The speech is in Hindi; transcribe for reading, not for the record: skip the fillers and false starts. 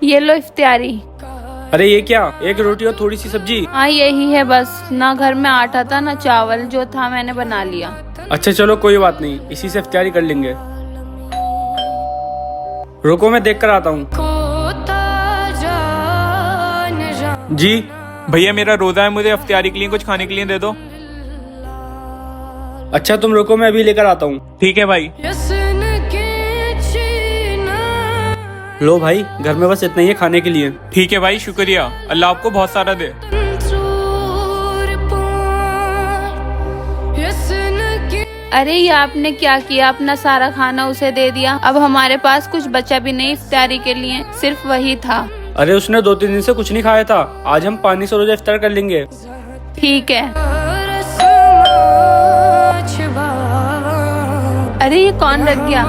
ये लो इफ्तियारी। अरे ये क्या, एक रोटी और थोड़ी सी सब्जी? हाँ यही है बस, ना घर में आटा था ना चावल, जो था मैंने बना लिया। अच्छा चलो कोई बात नहीं, इसी से इफ्तियारी कर लेंगे। रुको मैं देख कर आता हूँ। जी भैया मेरा रोजा है, मुझे इफ्तियारी के लिए कुछ खाने के लिए दे दो। अच्छा तुम रुको, मैं अभी लेकर आता हूँ। ठीक है भाई। लो भाई, घर में बस इतना ही है खाने के लिए। ठीक है भाई, शुक्रिया, अल्लाह आपको बहुत सारा दे। अरे ये आपने क्या किया, अपना सारा खाना उसे दे दिया। अब हमारे पास कुछ बचा भी नहीं इफ्तारी के लिए, सिर्फ वही था। अरे उसने 2-3 दिन से कुछ नहीं खाया था, आज हम पानी से रोजा इफ्तार कर लेंगे। ठीक है। अरे ये कौन रख गया?